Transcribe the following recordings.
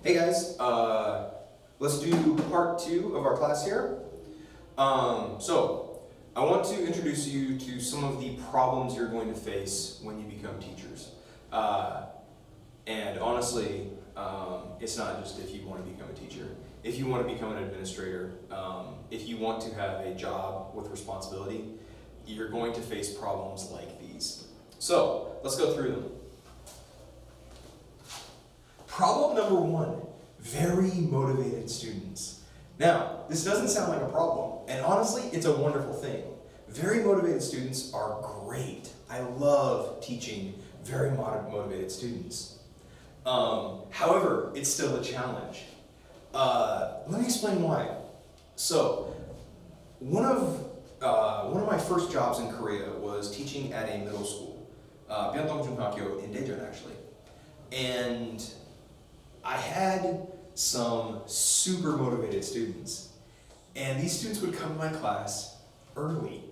Hey guys, let's do part 2 of our class here. So, I want to introduce you to some of the problems you're going to face when you become teachers. And honestly, it's not just if you want to become a teacher. If you want to become an administrator, if you want to have a job with responsibility, you're going to face problems like these. So, let's go through them. Problem number 1, very motivated students. Now, this doesn't sound like a problem, and honestly, it's a wonderful thing. Very motivated students are great. I love teaching very motivated students. However, it's still a challenge. Let me explain why. So, one of my first jobs in Korea was teaching at a middle school, Byungdong Junghakyo in Daejeon actually, and I had some super motivated students, and these students would come to my class early.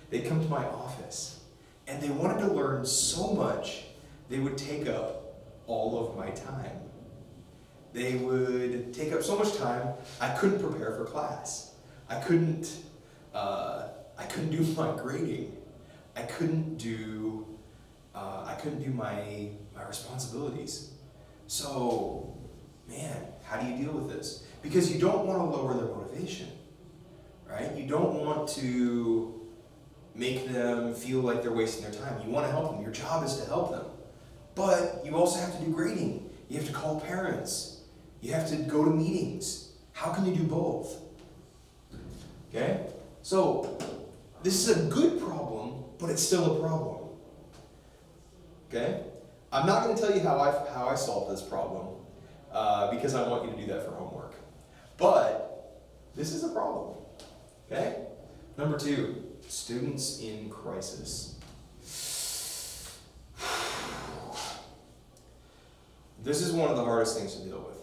They'd come to my office, and they wanted to learn so much, they would take up all of my time. They would take up so much time, I couldn't prepare for class. I couldn't do my grading. I couldn't do my responsibilities. So, man, how do you deal with this? Because you don't want to lower their motivation, right? You don't want to make them feel like they're wasting their time. You want to help them. Your job is to help them. But you also have to do grading. You have to call parents. You have to go to meetings. How can you do both? Okay? So, this is a good problem, but it's still a problem. Okay? I'm not going to tell you how I solved this problem. Because I want you to do that for homework. But this is a problem, okay? Number 2, students in crisis. This is one of the hardest things to deal with.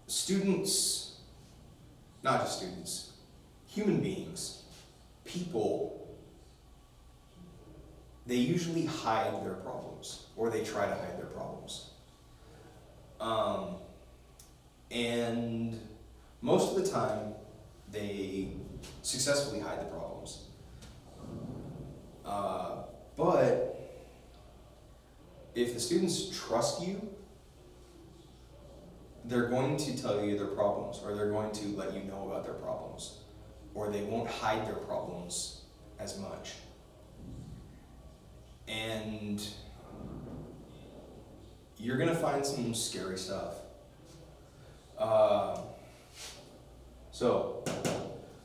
Students, not just students, human beings, people, they usually hide their problems, or they try to hide their problems. And most of the time, they successfully hide the problems. But if the students trust you, they're going to tell you their problems, or they're going to let you know about their problems, or they won't hide their problems as much. And you're going to find some scary stuff. So,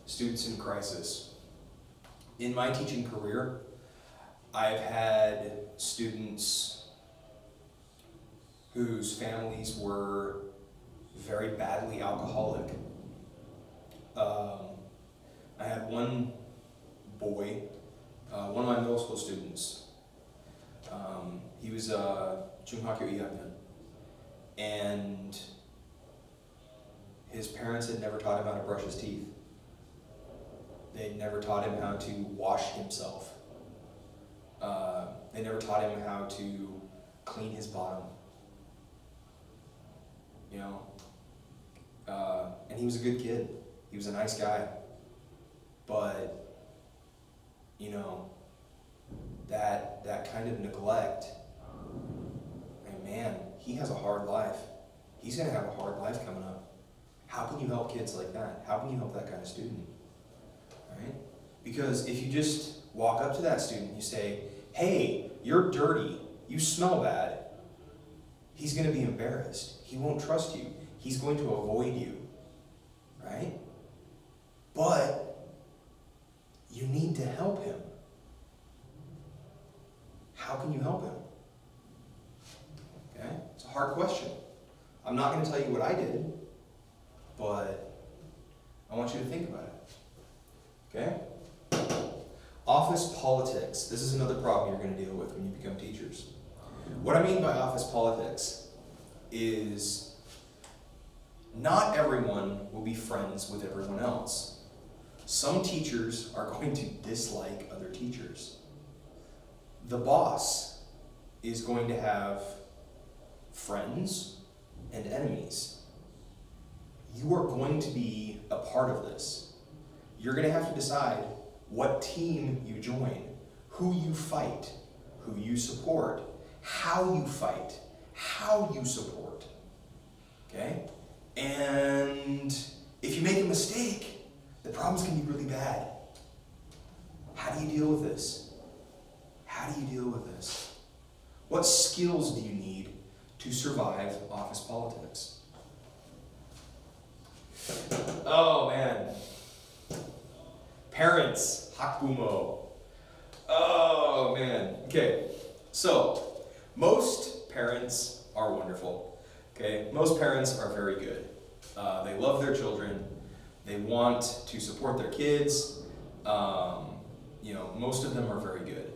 students in crisis. In my teaching career, I've had students whose families were very badly alcoholic. I had one boy, one of my middle school students. He was Junghakyo 2학년, and his parents had never taught him how to brush his teeth. They'd never taught him how to wash himself. They never taught him how to clean his bottom. You know? And he was a good kid. He was a nice guy. But, you know, that kind of neglect, and man, he has a hard life. He's going to have a hard life coming up. How can you help kids like that? How can you help that kind of student? Right? Because if you just walk up to that student, you say, hey, you're dirty, you smell bad, he's going to be embarrassed. He won't trust you. He's going to avoid you. Right? But you need to help him. How can you help him? Okay? It's a hard question. I'm not going to tell you what I did, but I want you to think about it. Okay? Office politics. This is another problem you're going to deal with when you become teachers. What I mean by office politics is not everyone will be friends with everyone else. Some teachers are going to dislike other teachers. The boss is going to have friends and enemies. You are going to be a part of this. You're going to have to decide what team you join, who you fight, who you support, how you fight, how you support. Okay? And if you make a mistake, the problems can be really bad. How do you deal with this? How do you deal with this? What skills do you need to survive office politics? Oh man. Parents, hakbumo. Oh man. Okay, so most parents are wonderful. Okay, most parents are very good. They love their children. They want to support their kids. Most of them are very good.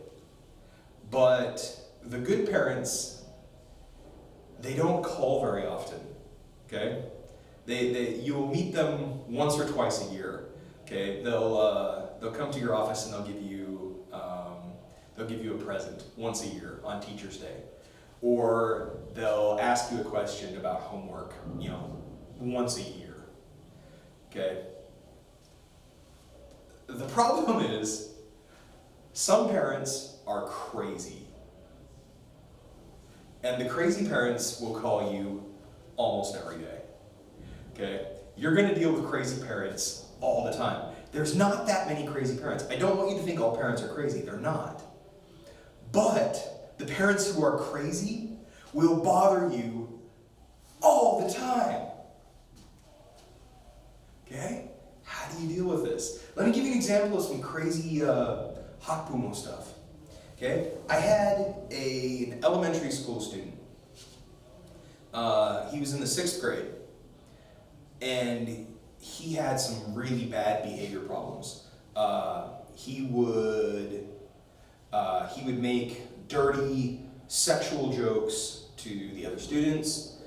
But the good parents, they don't call very often. Okay, you'll meet them once or twice a year. Okay, they'll come to your office and they'll give you a present once a year on Teacher's Day, or they'll ask you a question about homework, once a year. Okay. The problem is, some parents are crazy, and the crazy parents will call you almost every day. Okay, you're going to deal with crazy parents all the time. There's not that many crazy parents. I don't want you to think all parents are crazy. They're not. But the parents who are crazy will bother you all the time. Okay? How do you deal with this? Let me give you an example of some crazy hakbumo stuff. Okay? I had an elementary school student. He was in the 6th grade. And he had some really bad behavior problems. He would make dirty sexual jokes to the other students.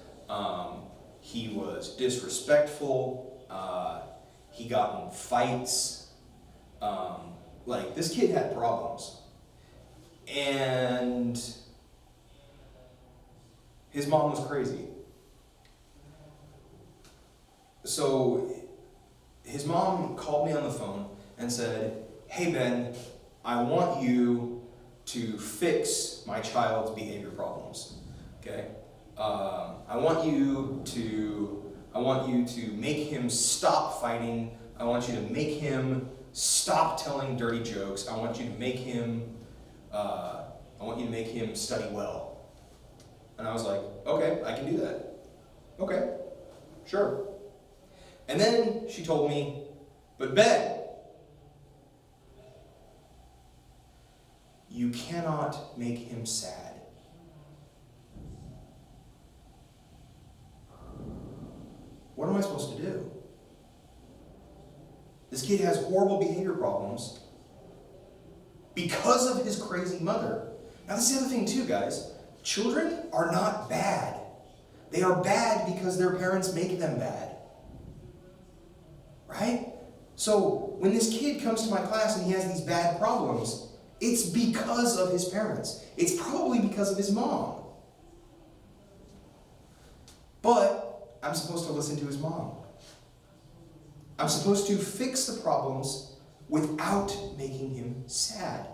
He was disrespectful. He got in fights. This kid had problems. And his mom was crazy. So his mom called me on the phone and said, "Hey Ben, I want you to fix my child's behavior problems. Okay? I want you to make him stop fighting. I want you to make him stop telling dirty jokes. I want you to make him study well." And I was like, "Okay, I can do that. Okay, sure." And then she told me, "But Ben, you cannot make him sad." What am I supposed to do? This kid has horrible behavior problems because of his crazy mother. Now, this is the other thing too, guys. Children are not bad. They are bad because their parents make them bad. Right? So when this kid comes to my class and he has these bad problems, it's because of his parents. It's probably because of his mom. But I'm supposed to listen to his mom. I'm supposed to fix the problems without making him sad.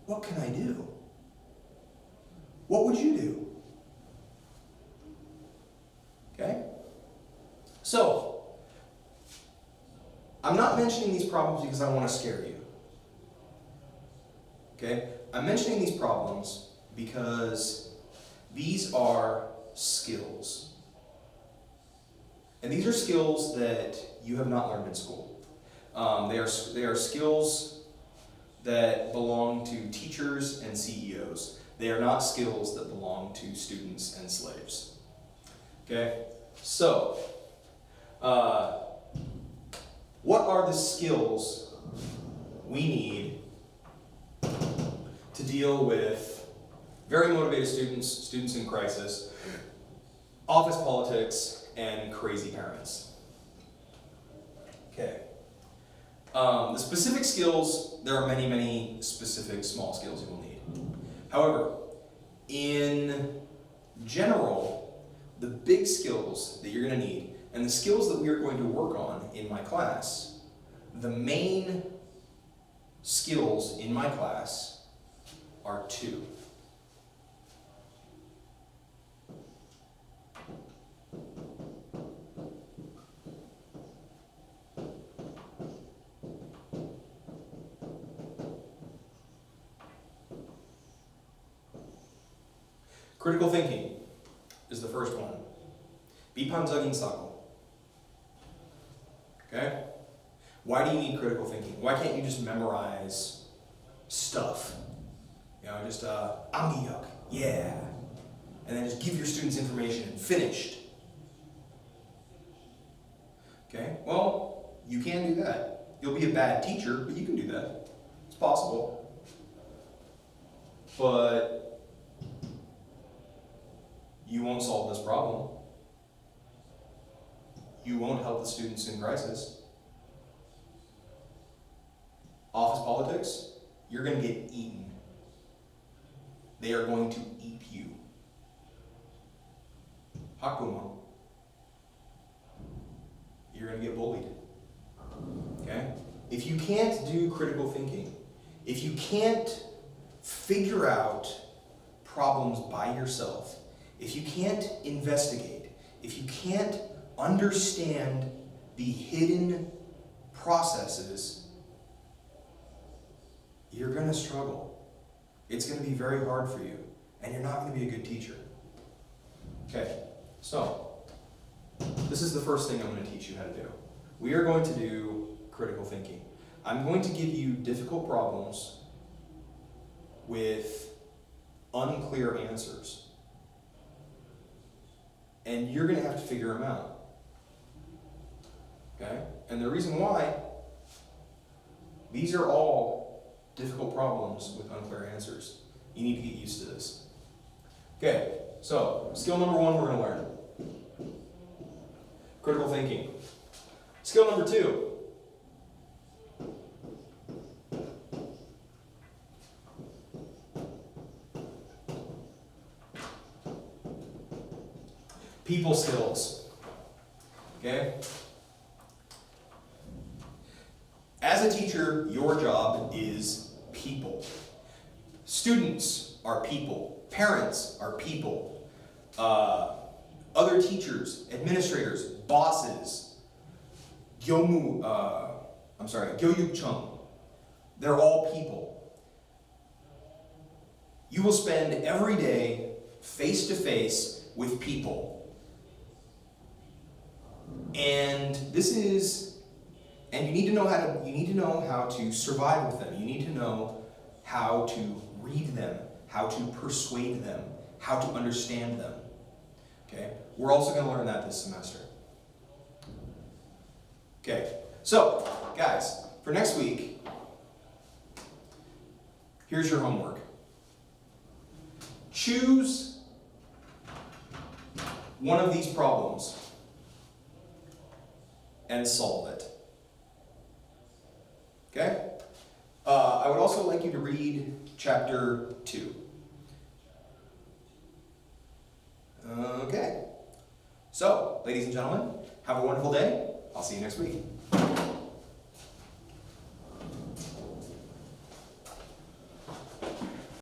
What can I do? What would you do? Okay? So, I'm not mentioning these problems because I want to scare you. Okay? I'm mentioning these problems because these are skills. And these are skills that you have not learned in school. They are skills that belong to teachers and CEOs. They are not skills that belong to students and slaves. Okay? So, what are the skills we need to deal with very motivated students, students in crisis, office politics, and crazy parents? Okay. The specific skills, there are many, many specific small skills you will need. However, in general, the big skills that you're going to need, and the skills that we are going to work on in my class, the main skills in my class are two. Critical thinking is the first one. 비판적인 사고. Okay? Why do you need critical thinking? Why can't you just memorize stuff? You know, just 암기력, yeah. And then just give your students information and finished. Okay? Well, you can do that. You'll be a bad teacher, but you can do that. It's possible. But you won't solve this problem. You won't help the students in crisis. Office politics, you're going to get eaten. They are going to eat you. Hakuma. You're going to get bullied. Okay? If you can't do critical thinking, if you can't figure out problems by yourself, if you can't investigate, if you can't understand the hidden processes, you're going to struggle. It's going to be very hard for you, and you're not going to be a good teacher. Okay, so this is the first thing I'm going to teach you how to do. We are going to do critical thinking. I'm going to give you difficult problems with unclear answers. And you're going to have to figure them out. Okay? And the reason why, these are all difficult problems with unclear answers. You need to get used to this. Okay, so skill number one we're going to learn. Critical thinking. Skill number two. People skills. Okay? As a teacher, your job is people. Students are people. Parents are people. Other teachers, administrators, bosses, 교육청. They're all people. You will spend every day face to face with people. And you need to know how to survive with them. You need to know how to read them, how to persuade them, how to understand them. Okay? We're also going to learn that this semester. Okay. So, guys, for next week, here's your homework. Choose one of these problems and solve it. Okay? I would also like you to read chapter 2. Okay. So, ladies and gentlemen, have a wonderful day. I'll see you next week.